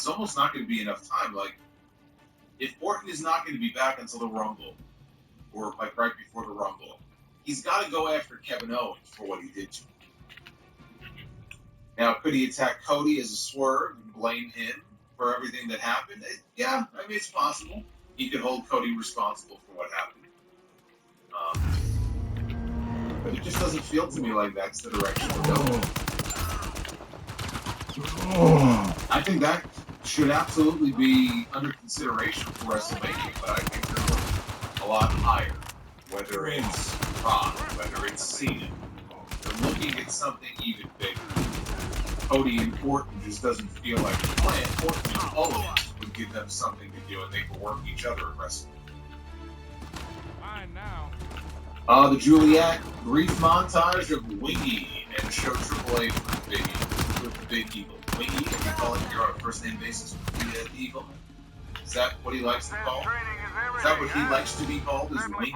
almost not going to be enough time. Like, if Orton is not going to be back until the Rumble, or like right before the Rumble, he's got to go after Kevin Owens for what he did to him. Now, could he attack Cody as a swerve and blame him for everything that happened? Yeah, I mean, it's possible. He could hold Cody responsible for what happened. But it just doesn't feel to me like that's the direction we're going. I think that should absolutely be under consideration for WrestleMania, but I think they're looking a lot higher. Whether it's Rock, whether it's Cena, they're looking at something even bigger. Cody and Orton just doesn't feel like the plan. Orton and Owens would give them something to do, and they could work each other at wrestling. Fine now. The Juliet brief montage of Wingy and show Triple H with the Big Eagle. Wingy, if you call it, you're on a first name basis with the Eagle. Is that what he likes to call? Is that what he likes to be called? Is Wingy?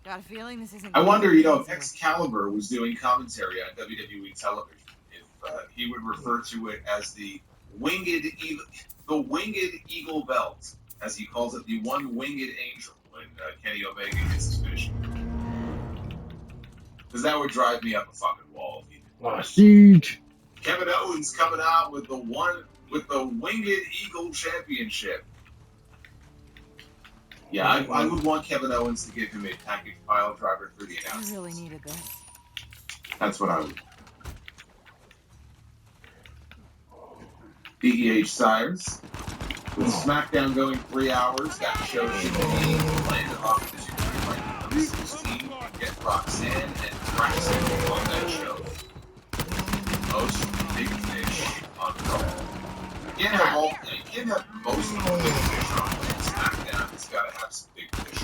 Got a feeling this isn't. I wonder, if Excalibur was doing commentary on WWE television, if he would refer to it as the Winged Eagle Belt, as he calls it, the one winged angel when Kenny Omega gets his finishing. Because that would drive me up a fucking wall. Siege. Kevin Owens coming out with the Winged Eagle Championship. Yeah, I would want Kevin Owens to give him a package pile driver through the announcements. I really needed this. That's what I would. DEH Sires. With SmackDown going 3 hours, that show should be planned off the 2016 and get Roxanne and Braxton on that show. Most big fish on Raw. You can't have most of the big fish on SmackDown. It's got to have some big fish.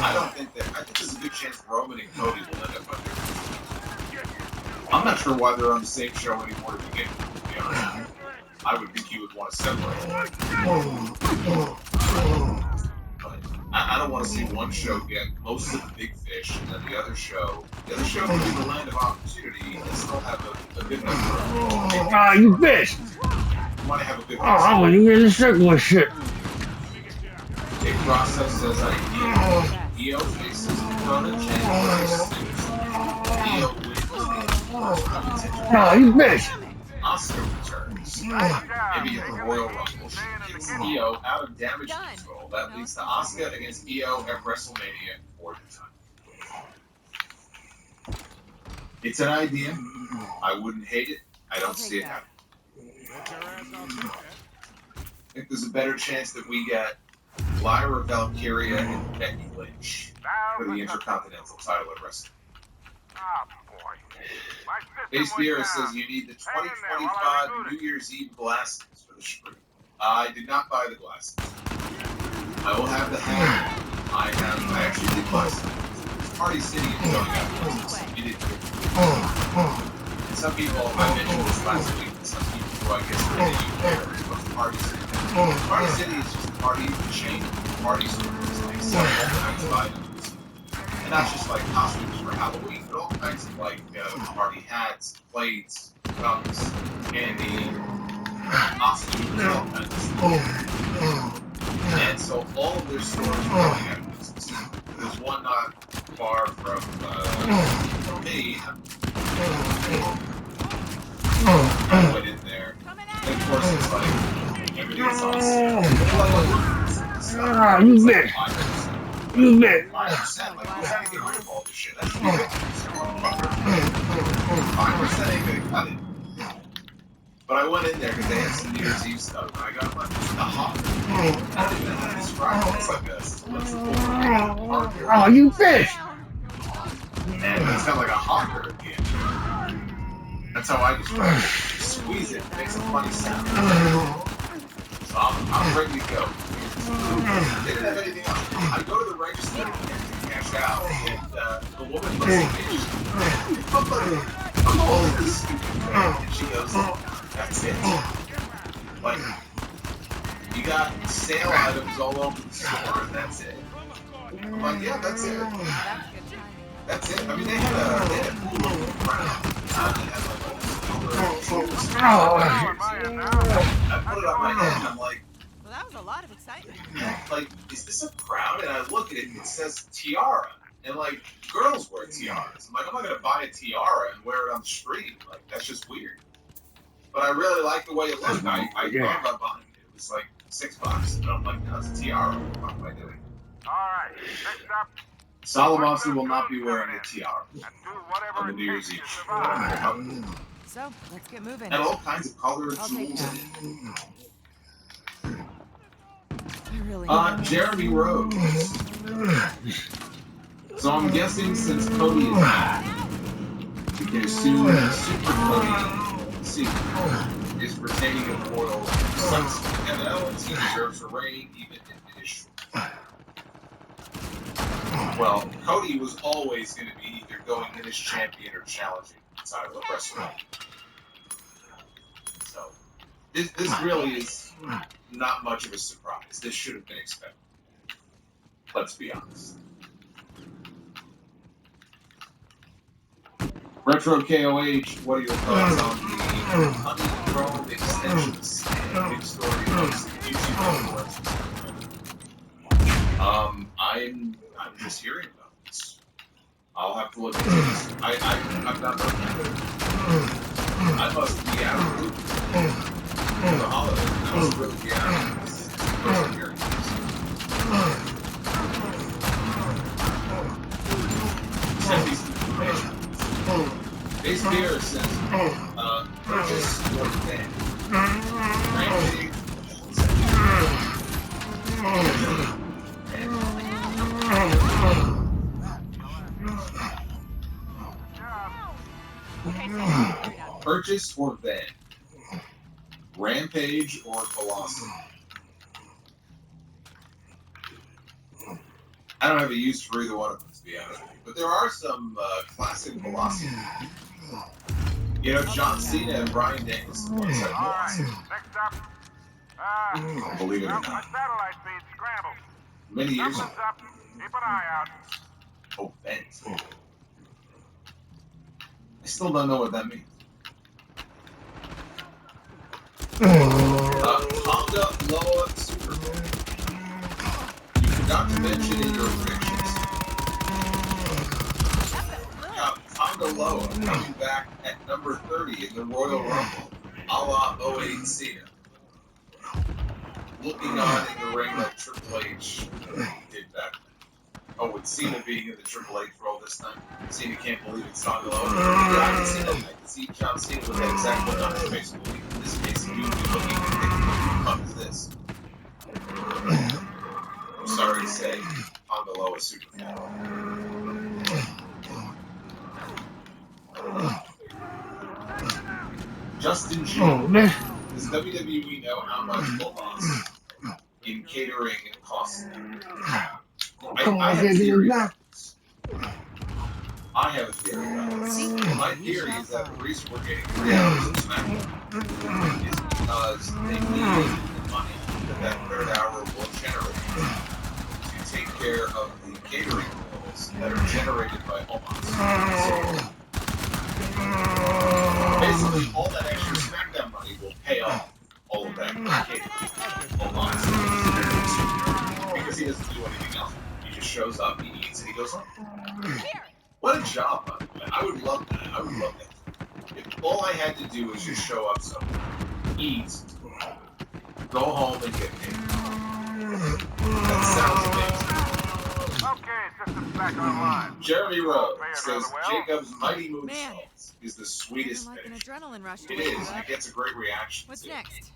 I think there's a good chance Roman and Cody will end up on different. I'm not sure why they're on the same show anymore to begin with, to be honest. I would think you would want to separate. But I don't want to see one show get most of the big fish, and then the other show could be the land of opportunity and still have a good number of. You bitch! You want to have a good. Oh, you get the circle of shit. A process says EO faces Corona January 6th. EO wins. Oh, you bitch! Asuka returns. Maybe at the Royal Rumble. She gets EO out of damage control. That leads to Asuka against EO at WrestleMania for the time. It's an idea. I wouldn't hate it. I don't see it happening. I think there's a better chance that we get Lyra Valkyria and Becky Lynch for the Intercontinental title at wrestling. Base Beer says you need the 2025 New Year's Eve glasses for the spring. I did not buy the glasses. I will have the hat. I actually did buy some. Party City is going out of business. You didn't hear. And some people, I mentioned this last week, and some people who I guess are in the UK but Party City. Party City is just a party chain of party stores. They sell all kinds of items. And not just like costumes for Halloween, but all kinds of like party hats, plates, cups, candy, costumes, all kinds of stuff. And so all of their stores are going out of business. There's one not far from me. I went in there. And of course it's like everything's on sale. You bitch! You bitch! 5%, like, we're trying to get rid of all this shit. That should be 50%. 5% ain't gonna cut it. But I went in there because they had some New Year's Eve stuff, and I got like a hawker. I don't even know how to describe it. It's like a Oh, you bitch! And it's got like a hawker at the end. That's how I describe it. You squeeze it, it makes a funny sound. So I'm ready to go. They didn't have anything else. I go to the register and cash out, and the woman looks at me. I'm all this stupid thing. And she goes, that's it. Like, you got sale items all over the store, and that's it. I'm like, yeah, that's it. That's it. I mean, they had a pool of crap. They had like a I put it on my head and I'm like, Well, that was a lot of excitement. is this a crown? And I look at it and it says tiara. And like, girls wear tiaras. I'm like, I'm not gonna buy a tiara and wear it on the street. Like, that's just weird. But I really like the way it looked. I thought about buying it. It was like $6. And I'm like, no, it's a tiara. What am I doing? Alright, next up, Salamasi will not be wearing a tiara and do whatever on the it New Year's takes Eve. to I don't survive. care how. So, let's get moving. And all kinds of color and I'll take tools that. in it. I really Jeremy Rose. So I'm guessing since Cody is back, we can assume that Super Cody sequel is retaining a royal sunscreen. And he deserves a reign even if it is short. Well, Cody was always going to be either going in as champion or challenging the title of wrestling. So this really is not much of a surprise. This should have been expected. Let's be honest. Retro KOH, what are your thoughts on the honeycomb extensions? Big story post YouTube. I'm just hearing about this. I'll have to look into this. I've not heard that. I must be out of the loop for the holiday. I must really be out of the loop. This is the first I'm hearing this. Send me some information. Base Beer says, purchase your fan. Rampage. Purchase or van. Rampage or Velocity. I don't have a use for either one of them, to be honest with you. But there are some classic Velocity. You know, John Cena and Bryan Danielson once had Velocity. Next up, Believe it or my not. satellite feed scrambled. Many years ago. Something's up. Keep an eye out. Oh, vent. I still don't know what that means. Honda Loa Superman. You forgot to mention in your predictions. Honda Loa coming back at number 30 in the Royal Rumble, a la 08 Cena. Looking on in the ring like Triple H did back then. Oh, with Cena being in the Triple H role this time, Cena can't believe it's Honda Loa. Yeah, I can see that. I can see John Cena with that exact look on his face. Believe in this case, he would be looking and thinking, what the fuck is this? I'm sorry to say, Honda Loa is super fan. Justin G. Does WWE know how much Omos in catering costs them? I have a theory about this. I have a theory about this. My theory is that the reason we're getting 3 hours of SmackDown is because they need the money that third hour will generate to take care of the catering bills that are generated by Omos. Basically, all that extra SmackDown money will pay off all of that catering. Omos. Because he doesn't do anything else. He just shows up, he eats, and he goes home. What a job, by the way. I would love that. I would love that. If all I had to do was just show up somewhere, eat, go home, and get paid. That sounds amazing. Okay, system's back online. Jeremy Rose says Jacob's Mighty Man. Moonsault is the sweetest like an finish. adrenaline rush. It is, and it gets a great reaction. What's too. next?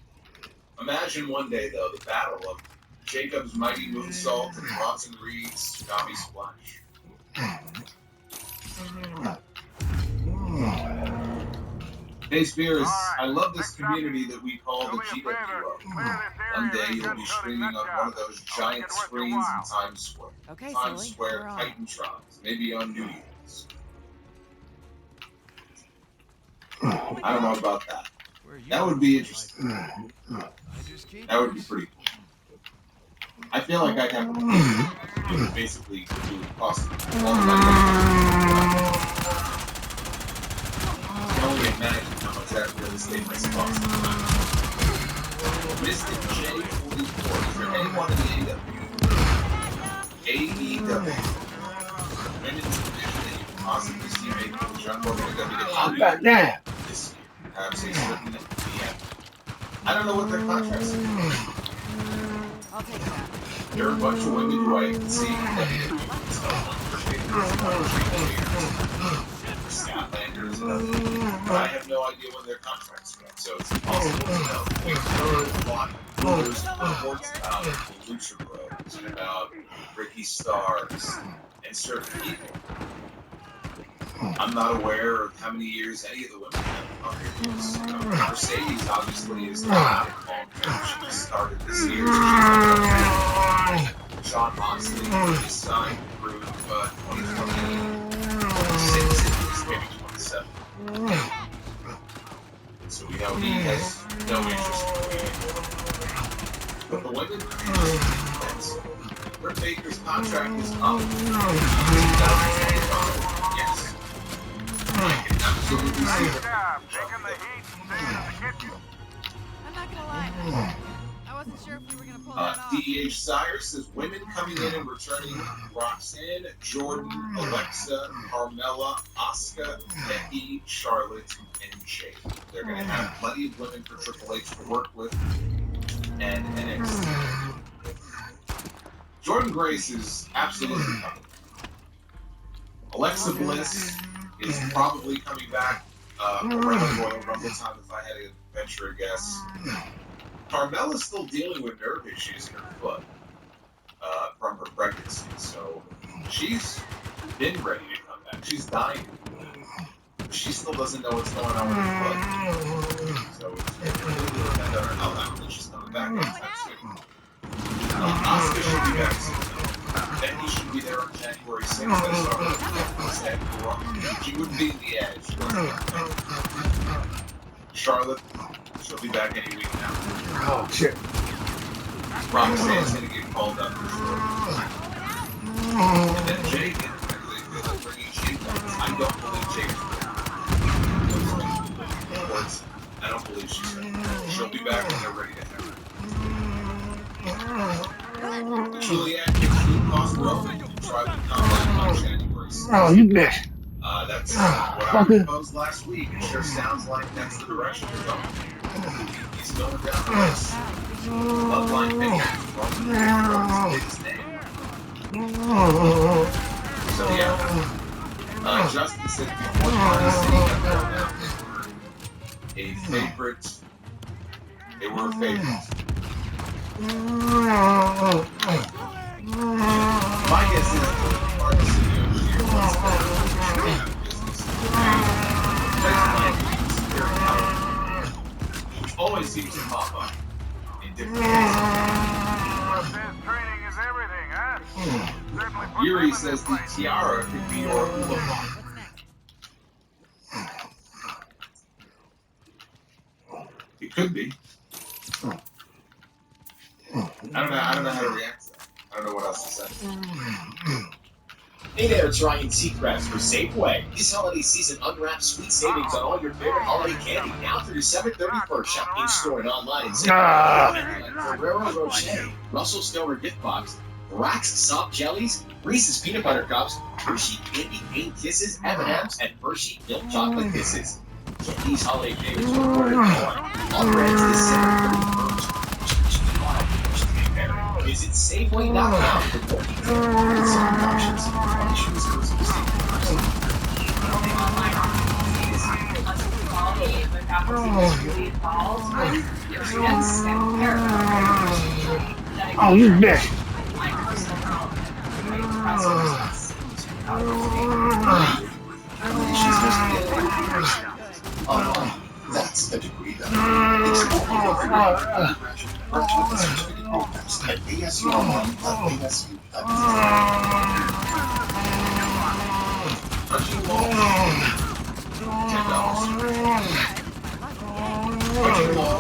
Imagine one day, though, the battle of Jacob's Mighty Moonsault and Bronson Reed's Tsunami Splash. Hey Spears, I love this community that we call the GWO. One day you'll be streaming on one of those giant screens in Times Square. Okay, Times Sully, Square we're on. Titantrons, maybe on New Year's. I don't know about that. That would be interesting. That would be pretty cool. I feel like I'd have to basically do it cost all the money. I can only imagine how much that real estate as possible. Mystic J44, is there anyone in the AEW? Women's division that you can possibly see making the jump over to How WWE about that? this year? Perhaps a certain DM. I don't know what their contracts are. I'll take that. There are a bunch of women who I can see Scoutlanders and others. But I have no idea when their contracts are up, so it's impossible to know. We've heard a lot of rumors and reports about the Lucha Bros and about Ricky Starks and certain people. I'm not aware of how many years any of the women have on their years. Mercedes obviously is not long term. She just started this year. Sean Moxley is signed through 2026, at least maybe 27. So we know he has no interest in being. But the women are interested. Britt Baker's contract is up. 2025. Yes. I can absolutely see Nice that. job, taking the heat and staying in the kitchen. I'm not gonna lie. I wasn't sure if we were gonna pull that off. DH Sire says women coming in and returning: Roxanne, Jordan, Alexa, Carmella, Asuka, Becky, Charlotte, and Jade. They're going to have plenty of women for Triple H to work with and NXT. Jordan Grace is absolutely coming. Alexa Bliss is probably coming back around Royal Rumble time if I had to venture a guess. Carmella's still dealing with nerve issues in her foot from her pregnancy, so she's been ready to come back. She's dying. She still doesn't know what's going on with her foot. So it's really depends on her how that she's coming back anytime soon. Asuka should be back soon. Becky should be there on January 6th. She wouldn't be in the Edge. She wasn't Charlotte, she'll be back any week now. Oh, shit. Roxanne's going to get called up for sure. And then Jake, they're bringing Jake up. I don't believe Jake's ready. I don't believe she's ready. She'll be back when they're ready to have her. Juliet gives Blue Cross Roman to try to combat on January 6th. Oh, you bitch. That's what I proposed last week. It sure sounds like that's the direction you're going. He's going down this bloodline thing. Roman's his name. So yeah. Justin said before they were a favorite. My guess is the artist which always seems to pop up in different Says training is everything, huh? Certainly put Yuri them in says their the place. tiara could be your hula What's next? It could be. I don't know how to react to that. I don't know what else to say. Hey there, it's Ryan Seacrest for Safeway. This holiday season, unwrap sweet savings on all your favorite holiday candy now through December 31st. Shop in-store and online at Safeway. Ferrero Rocher, Russell Stover gift box, Brax soft jellies, Reese's peanut butter cups, Hershey candy cane kisses, M&M's, and Hershey milk chocolate kisses. Get these holiday favorites for $1. All brands December 31st. Visit Safeway.com for more details. Some options. Issues Oh, you bitch. Oh, that's a degree though. At ASU online, ASU.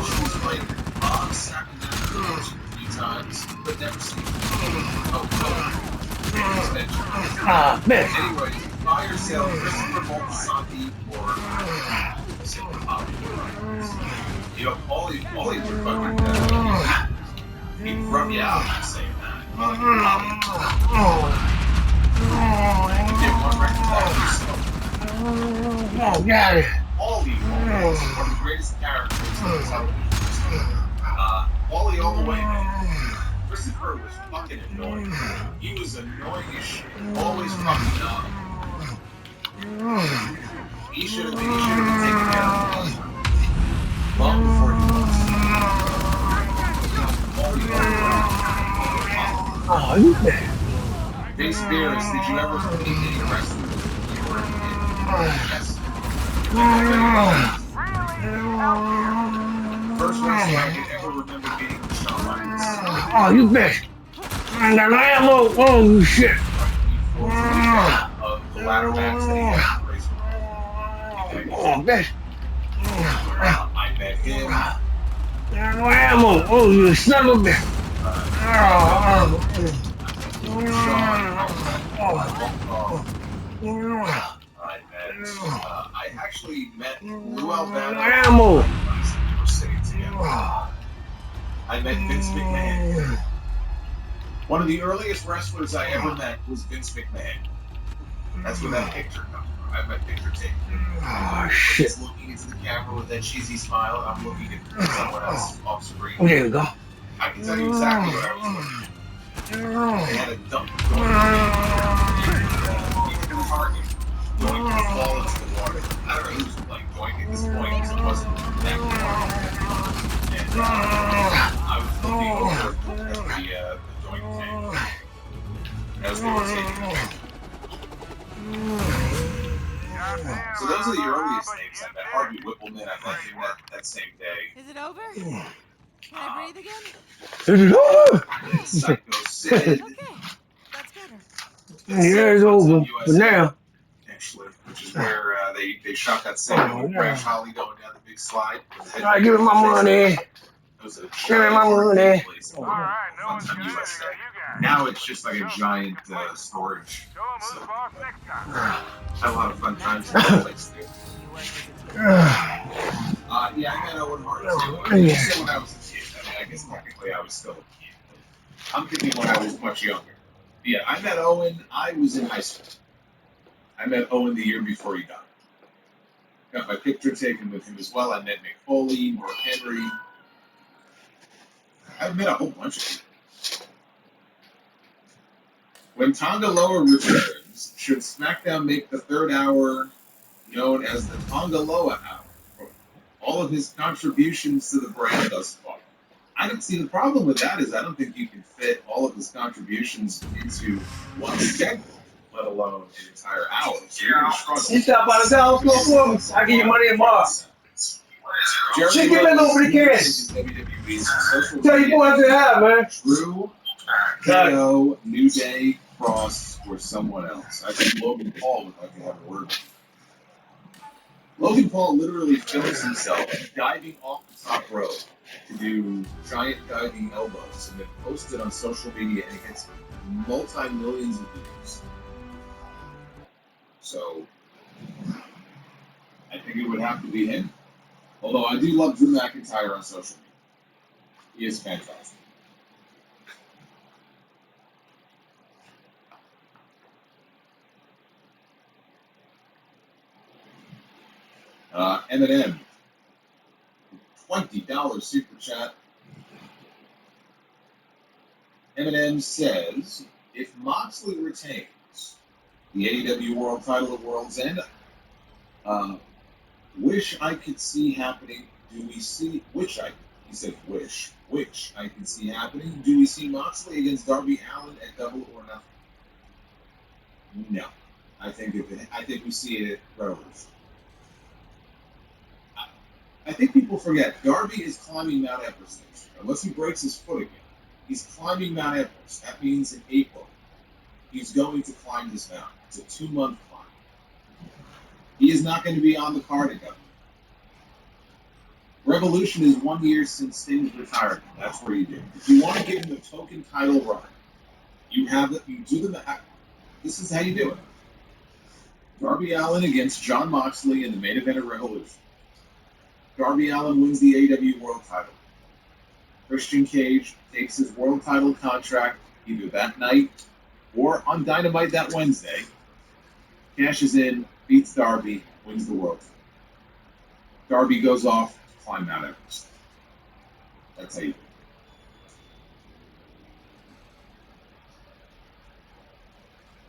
She's played Sacramento 3 times, but never seen Ah, bitch. Anyway, buy or sell Christopher Moltisanti or say Paulie. You know, Paulie would fucking he'd rub you out for saying that. You get one record that you smoke. Oh, got it. Paulie was one of the greatest characters in television. Paulie all the way, man. Christopher was fucking annoying. He was annoying as shit. Always fucking up. He should have been taken care of long before he was. Paulie all the way. Oh, you bet. Big Spears, did you ever meet any wrestlers you were in? Yes. First wrestler I could ever remember meeting was Shawn Michaels. Oh, you bet. I got ammo. Oh, shit. Of the ladder match that he had in the race. Oh, bet. I met him. No ammo. Oh, you son of a bitch. I actually met Lou Albano. Ammo. We were sitting together. I met Vince McMahon. One of the earliest wrestlers I ever met was Vince McMahon. That's where that picture comes from. I have my picture taken. Oh, shit. He's looking into the camera with that cheesy smile, and I'm looking at someone else off screen. Oh, there we go. I can tell you exactly what I was looking at. They had a dump going on. Target going to fall into the water. I don't know who's like doing at this point because it wasn't that far. And I was looking over at the joint tank as they were taking it. So those are the earliest names I met. Harvey Whippleman, I met him that same day. Is it over? Can I breathe again? Is it over? Psycho Sid. Okay, that's better. Yeah, it's over for now. Actually, which is where they shot that segment with Crash Holly going down the big slide. All right, give me my money. Give me my money. Alright, no one's gonna USA. you got. Now it's just like a giant storage. Show 'em who's So, boss next time. had a lot of fun times in that place too. Yeah, I met Owen Hart too. I mean, still when I was a kid. I mean, I guess technically I was still a kid. I'm thinking when I was much younger. Yeah, I met Owen. I was in high school. I met Owen the year before he died. Got my picture taken with him as well. I met Mick Foley, Mark Henry. I've met a whole bunch of people. When Tonga Loa returns, should SmackDown make the third hour known as the Tonga Loa Hour? For all of his contributions to the brand thus far. I don't see the problem with that is I don't think you can fit all of his contributions into one segment, let alone an entire hour. So you're gonna struggle. You stop by the dollar store for me. I give you money tomorrow. Chicken leg over the can. Tell you boys to have, man. Drew, KO, New Day, Cross, or someone else. I think Logan Paul would like to have a word with him. Logan Paul literally films himself diving off the top rope to do giant diving elbows and then posts it on social media and it gets multi-millions of views. So, I think it would have to be him. Although I do love Drew McIntyre on social media. He is fantastic. Eminem, $20 super chat. Eminem says, if Moxley retains the AEW World Title at World's End, wish I could see happening. Do we see which he said which I can see happening? Do we see Moxley against Darby Allin at Double or Nothing? No, I think we see it at Revolution. I think people forget Darby is climbing Mount Everest next year. Unless he breaks his foot again, he's climbing Mount Everest. That means in April he's going to climb this mountain. It's a 2-month climb. He is not going to be on the card again. Revolution is 1 year since Sting's retirement. That's where you do. If you want to give him a token title run, you have that. You do them. This is how you do it. Darby Allin against Jon Moxley in the main event of Revolution. Darby Allin wins the AEW World title. Christian Cage takes his world title contract either that night or on Dynamite that Wednesday, cashes in, beats Darby, wins the world title. Darby goes off to climb Mount Everest. That's how you do it.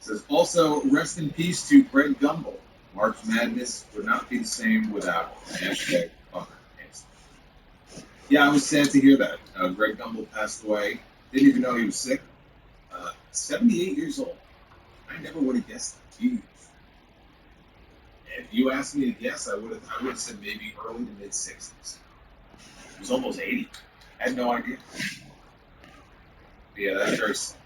Says also, rest in peace to Greg Gumbel. March Madness would not be the same without hashtag Fucker Hands. Yeah, I was sad to hear that. Greg Gumbel passed away. Didn't even know he was sick. 78 years old. I never would have guessed that. Jeez. If you asked me to guess, I would have said maybe early to mid 60s. He was almost 80. I had no idea. But yeah, that's very sad.